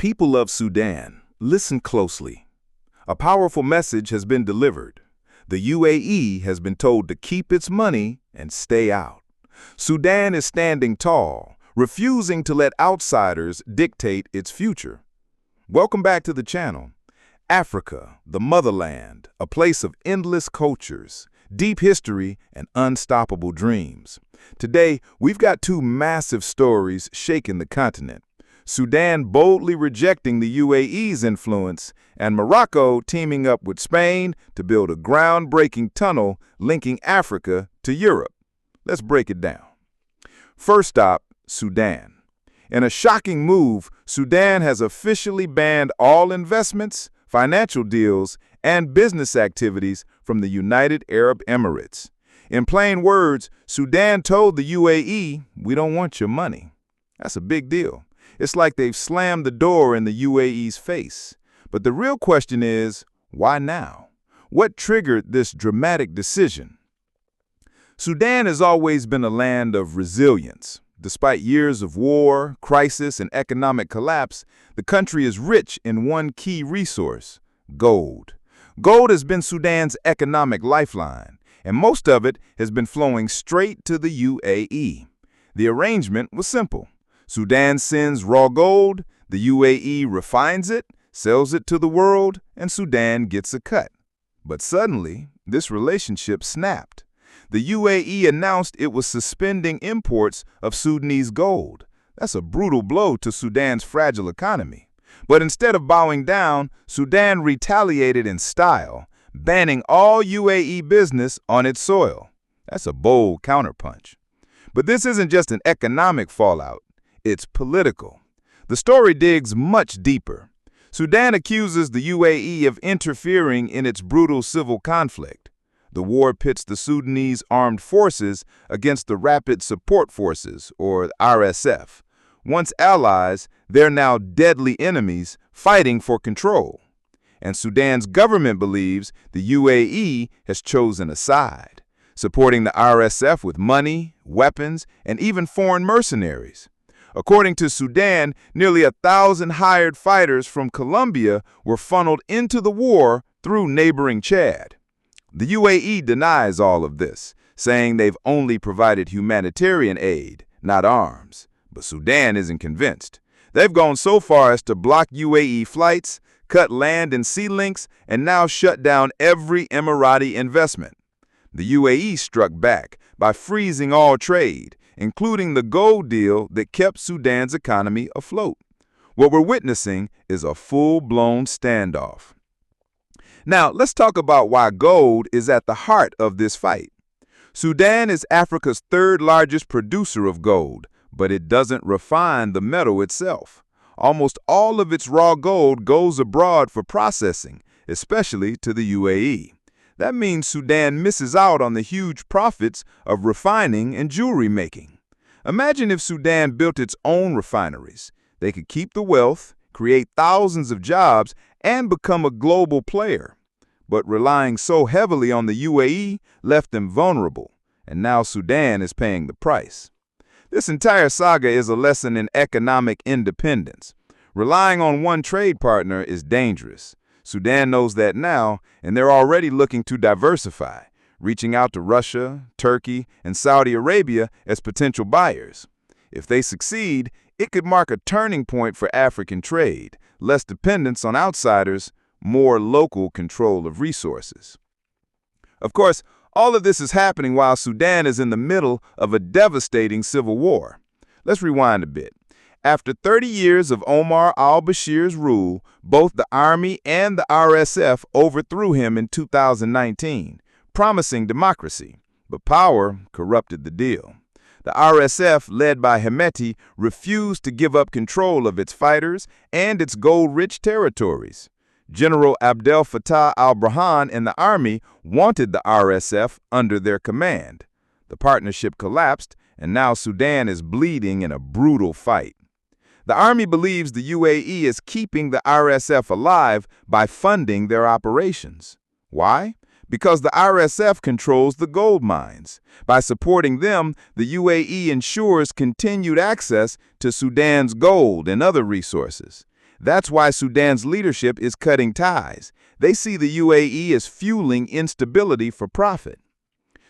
People of Sudan, listen closely. A powerful message has been delivered. The UAE has been told to keep its money and stay out. Sudan is standing tall, refusing to let outsiders dictate its future. Welcome back to the channel. Africa, the motherland, a place of endless cultures, deep history, and unstoppable dreams. Today, we've got two massive stories shaking the continent. Sudan boldly rejecting the UAE's influence, and Morocco teaming up with Spain to build a groundbreaking tunnel linking Africa to Europe. Let's break it down. First stop, Sudan. In a shocking move, Sudan has officially banned all investments, financial deals, and business activities from the United Arab Emirates. In plain words, Sudan told the UAE, "We don't want your money." That's a big deal. It's like they've slammed the door in the UAE's face. But the real question is, why now? What triggered this dramatic decision? Sudan has always been a land of resilience. Despite years of war, crisis, and economic collapse, the country is rich in one key resource: gold. Gold has been Sudan's economic lifeline, and most of it has been flowing straight to the UAE. The arrangement was simple. Sudan sends raw gold, the UAE refines it, sells it to the world, and Sudan gets a cut. But suddenly, this relationship snapped. The UAE announced it was suspending imports of Sudanese gold. That's a brutal blow to Sudan's fragile economy. But instead of bowing down, Sudan retaliated in style, banning all UAE business on its soil. That's a bold counterpunch. But this isn't just an economic fallout. It's political. The story digs much deeper. Sudan accuses the UAE of interfering in its brutal civil conflict. The war pits the Sudanese armed forces against the Rapid Support Forces, or RSF. Once allies, they're now deadly enemies fighting for control. And Sudan's government believes the UAE has chosen a side, supporting the RSF with money, weapons, and even foreign mercenaries. According to Sudan, nearly 1,000 hired fighters from Colombia were funneled into the war through neighboring Chad. The UAE denies all of this, saying they've only provided humanitarian aid, not arms. But Sudan isn't convinced. They've gone so far as to block UAE flights, cut land and sea links, and now shut down every Emirati investment. The UAE struck back by freezing all trade, including the gold deal that kept Sudan's economy afloat. What we're witnessing is a full-blown standoff. Now, let's talk about why gold is at the heart of this fight. Sudan is Africa's third-largest producer of gold, but it doesn't refine the metal itself. Almost all of its raw gold goes abroad for processing, especially to the UAE. That means Sudan misses out on the huge profits of refining and jewelry making. Imagine if Sudan built its own refineries. They could keep the wealth, create thousands of jobs, and become a global player. But relying so heavily on the UAE left them vulnerable, and now Sudan is paying the price. This entire saga is a lesson in economic independence. Relying on one trade partner is dangerous. Sudan knows that now, and they're already looking to diversify, reaching out to Russia, Turkey, and Saudi Arabia as potential buyers. If they succeed, it could mark a turning point for African trade, less dependence on outsiders, more local control of resources. Of course, all of this is happening while Sudan is in the middle of a devastating civil war. Let's rewind a bit. After 30 years of Omar al-Bashir's rule, both the army and the RSF overthrew him in 2019, promising democracy, but power corrupted the deal. The RSF, led by Hemeti, refused to give up control of its fighters and its gold-rich territories. General Abdel Fattah al-Burhan and the army wanted the RSF under their command. The partnership collapsed, and now Sudan is bleeding in a brutal fight. The army believes the UAE is keeping the RSF alive by funding their operations. Why? Because the RSF controls the gold mines. By supporting them, the UAE ensures continued access to Sudan's gold and other resources. That's why Sudan's leadership is cutting ties. They see the UAE as fueling instability for profit.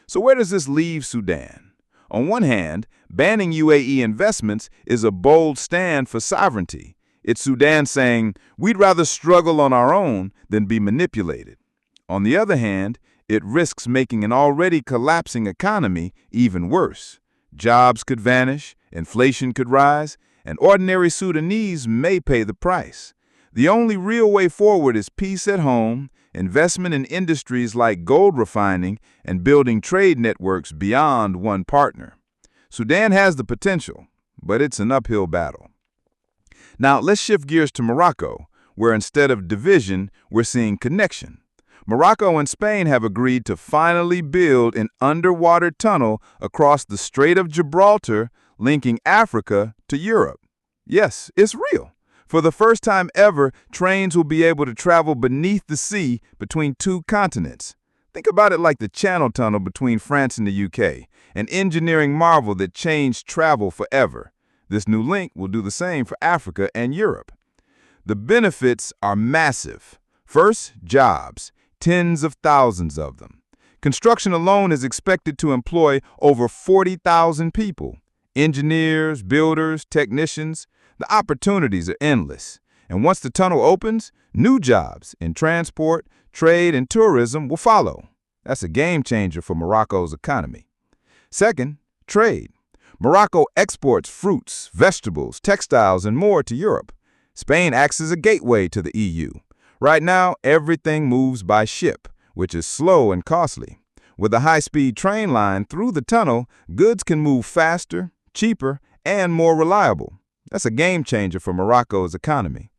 So where does this leave Sudan? On one hand, banning UAE investments is a bold stand for sovereignty. It's Sudan saying, we'd rather struggle on our own than be manipulated. On the other hand, it risks making an already collapsing economy even worse. Jobs could vanish, inflation could rise, and ordinary Sudanese may pay the price. The only real way forward is peace at home, investment in industries like gold refining, and building trade networks beyond one partner. Sudan has the potential, but it's an uphill battle. Now, let's shift gears to Morocco, where instead of division, we're seeing connection. Morocco and Spain have agreed to finally build an underwater tunnel across the Strait of Gibraltar, linking Africa to Europe. Yes, it's real. For the first time ever, trains will be able to travel beneath the sea between two continents. Think about it like the Channel Tunnel between France and the UK, an engineering marvel that changed travel forever. This new link will do the same for Africa and Europe. The benefits are massive. First, jobs, tens of thousands of them. Construction alone is expected to employ over 40,000 people. Engineers, builders, technicians, the opportunities are endless. And once the tunnel opens, new jobs in transport, trade, and tourism will follow. That's a game changer for Morocco's economy. Second, trade. Morocco exports fruits, vegetables, textiles, and more to Europe. Spain acts as a gateway to the EU. Right now, everything moves by ship, which is slow and costly. With a high-speed train line through the tunnel, goods can move faster, cheaper, and more reliable. That's a game changer for Morocco's economy.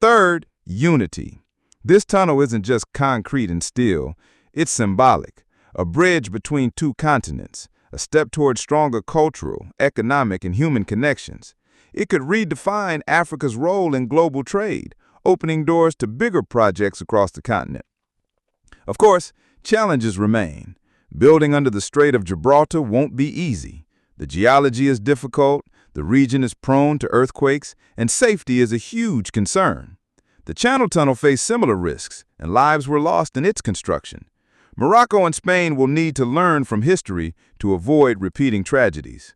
Third, unity. This tunnel isn't just concrete and steel. It's symbolic, a bridge between two continents, a step toward stronger cultural, economic, and human connections. It could redefine Africa's role in global trade, opening doors to bigger projects across the continent. Of course, challenges remain. Building under the Strait of Gibraltar won't be easy. The geology is difficult, the region is prone to earthquakes, and safety is a huge concern. The Channel Tunnel faced similar risks, and lives were lost in its construction. Morocco and Spain will need to learn from history to avoid repeating tragedies.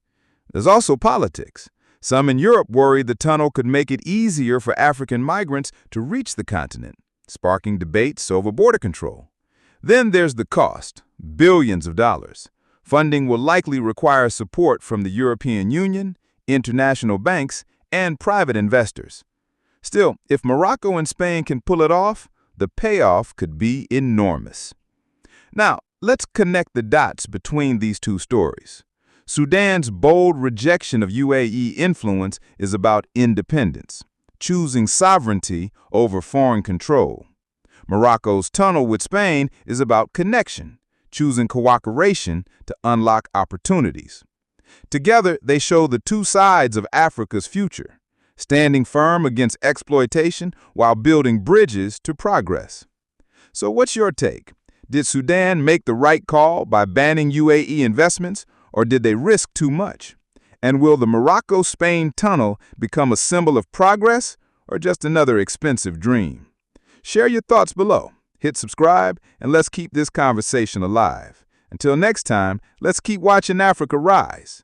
There's also politics. Some in Europe worry the tunnel could make it easier for African migrants to reach the continent, sparking debates over border control. Then there's the cost, billions of dollars. Funding will likely require support from the European Union, international banks, and private investors. Still, if Morocco and Spain can pull it off, the payoff could be enormous. Now, let's connect the dots between these two stories. Sudan's bold rejection of UAE influence is about independence, choosing sovereignty over foreign control. Morocco's tunnel with Spain is about connection, choosing cooperation to unlock opportunities. Together, they show the two sides of Africa's future, standing firm against exploitation while building bridges to progress. So what's your take? Did Sudan make the right call by banning UAE investments, or did they risk too much? And will the Morocco-Spain tunnel become a symbol of progress or just another expensive dream? Share your thoughts below. Hit subscribe, and let's keep this conversation alive. Until next time, let's keep watching Africa rise.